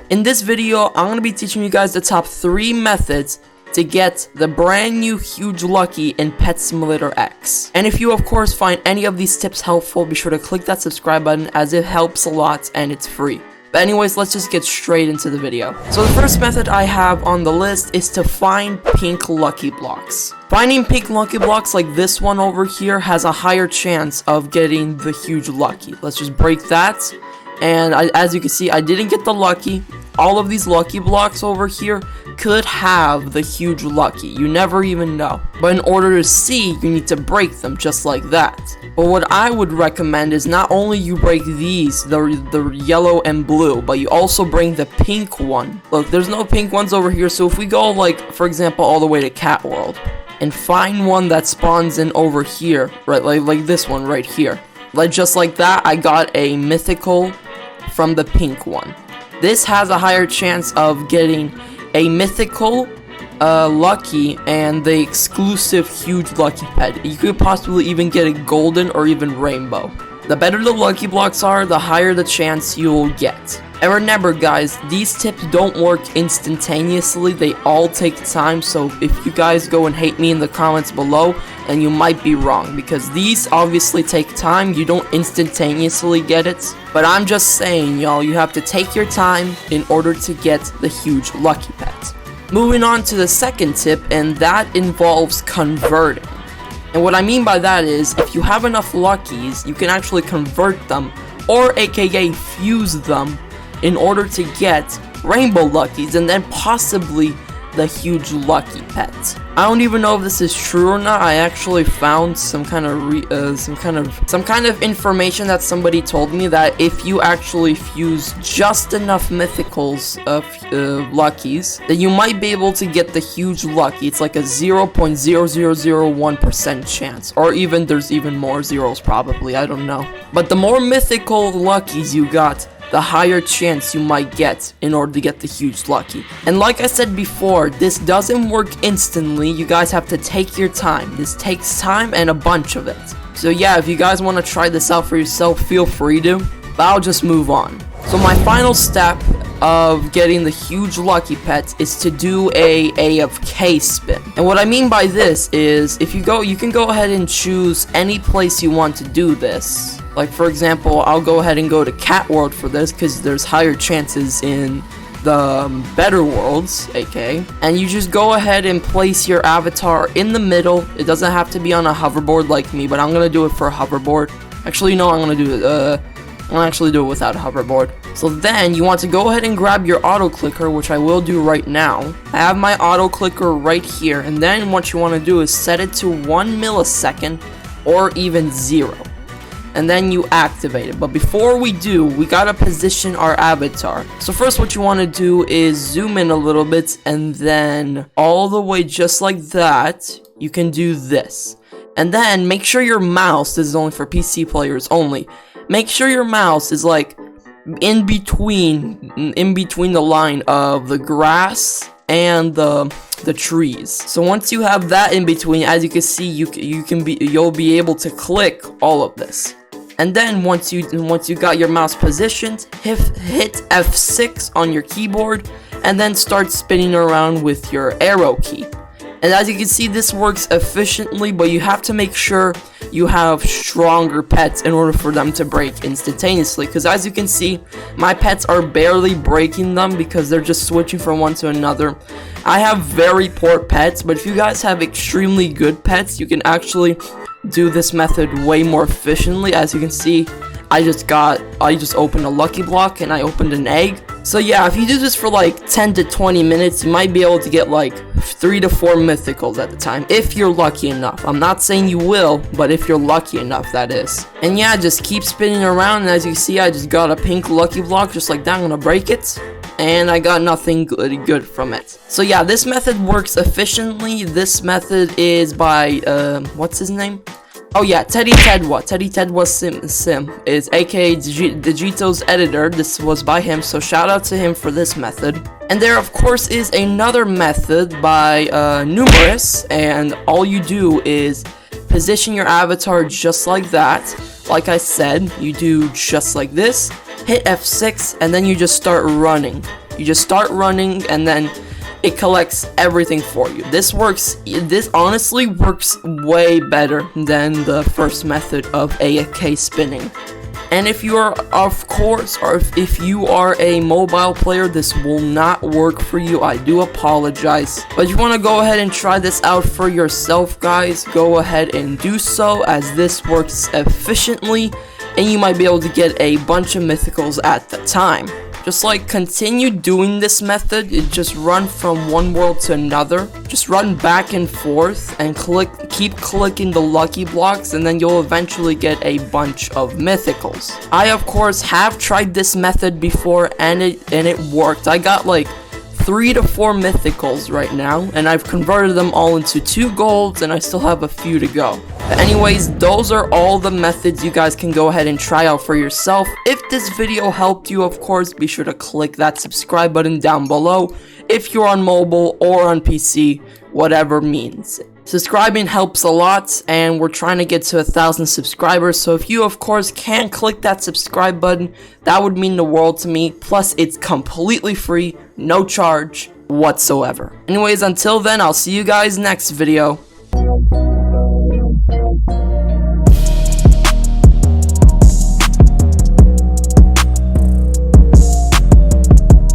In this video, I'm going to be teaching you guys the top 3 methods to get the brand new huge Lucki in Pet Simulator X. And if you of course find any of these tips helpful, be sure to click that subscribe button as it helps a lot and it's free. But anyways, let's just get straight into the video. So the first method I have on the list is to find pink Lucki blocks. Finding pink Lucki blocks like this one over here has a higher chance of getting the huge Lucki. Let's just break that. And as you can see, I didn't get the Lucki. All of these Lucki blocks over here could have the huge Lucki. You never even know. But in order to see, you need to break them just like that. But what I would recommend is not only you break these, the yellow and blue, but you also bring the pink one. Look, there's no pink ones over here. So if we go, like, for example, all the way to Cat World and find one that spawns in over here, right, like this one right here. Like just like that, I got a mythical from the pink one. This has a higher chance of getting a mythical Lucki and the exclusive huge Lucki pet. You could possibly even get a golden or even rainbow. The better the Lucki blocks are, the higher the chance you'll get. And remember guys, these tips don't work instantaneously, they all take time, so if you guys go and hate me in the comments below, and you might be wrong, because these obviously take time, you don't instantaneously get it, but I'm just saying y'all, you have to take your time in order to get the huge Lucki pet. Moving on to the second tip, and that involves converting. And what I mean by that is, if you have enough Luckis, you can actually convert them, or aka fuse them, in order to get rainbow Luckis and then possibly the huge Lucki pet. I don't even know if this is true or not. I actually found some kind of information that somebody told me that if you actually fuse just enough mythicals of Luckis, then you might be able to get the huge Lucki. It's like a 0.0001% chance, or even there's even more zeros probably, I don't know. But the more mythical Luckis you got, the higher chance you might get in order to get the huge Lucki. And like I said before, this doesn't work instantly. You guys have to take your time. This takes time and a bunch of it. So yeah, if you guys want to try this out for yourself, feel free to. But I'll just move on. So my final step of getting the huge Lucki pet is to do a AFK spin. And what I mean by this is, if you can go ahead and choose any place you want to do this. Like for example, I'll go ahead and go to Cat World for this because there's higher chances in the better worlds, aka. And you just go ahead and place your avatar in the middle. It doesn't have to be on a hoverboard like me, but I'm gonna do it for a hoverboard. Actually, no, I'm gonna actually do it without a hoverboard. So then you want to go ahead and grab your auto clicker, which I will do right now. I have my auto clicker right here, and then what you want to do is set it to 1 millisecond or even 0. And then you activate it. But before we do, we gotta position our avatar. So first what you want to do is zoom in a little bit, and then all the way just like that, you can do this. And then make sure your mouse, this is only for PC players only, make sure your mouse is like in between the line of the grass and the trees. So once you have that in between, as you can see, you'll be able to click all of this. And then once you got your mouse positioned, hit F6 on your keyboard and then start spinning around with your arrow key. And as you can see, this works efficiently, but you have to make sure you have stronger pets in order for them to break instantaneously. Because as you can see, my pets are barely breaking them because they're just switching from one to another. I have very poor pets, but if you guys have extremely good pets, you can actually do this method way more efficiently. As you can see, I just opened a Lucki block and I opened an egg. So yeah, if you do this for like 10 to 20 minutes, you might be able to get like 3 to 4 mythicals at the time, if you're lucky enough. I'm not saying you will, but if you're lucky enough, that is. And yeah, just keep spinning around, and as you can see, I just got a pink Lucki block just like that. I'm gonna break it, and I got nothing good from it. So yeah, this method works efficiently. This method is by, what's his name? Oh yeah, Teddy Tedwa Sim is aka Digito's editor. This was by him, so shout out to him for this method. And there of course is another method by Numerous, and all you do is position your avatar just like that. Like I said, you do just like this, hit F6, and then you just start running. You just start running and then it collects everything for you. This honestly works way better than the first method of AFK spinning. And if you are, of course, or if you are a mobile player, this will not work for you. I do apologize. But if you want to go ahead and try this out for yourself, guys, go ahead and do so, as this works efficiently, and you might be able to get a bunch of mythicals at the time. Just like continue doing this method, you just run from one world to another, just run back and forth and keep clicking the lucky blocks, and then you'll eventually get a bunch of mythicals. I of course have tried this method before and it worked. I got like 3 to 4 mythicals right now, and I've converted them all into 2 golds, and I still have a few to go. But anyways, those are all the methods you guys can go ahead and try out for yourself. If this video helped you, of course, be sure to click that subscribe button down below if you're on mobile or on PC, whatever means. Subscribing helps a lot, and we're trying to get to 1,000 subscribers, so if you of course can click that subscribe button, that would mean the world to me. Plus it's completely free, no charge whatsoever. Anyways, until then, I'll see you guys next video.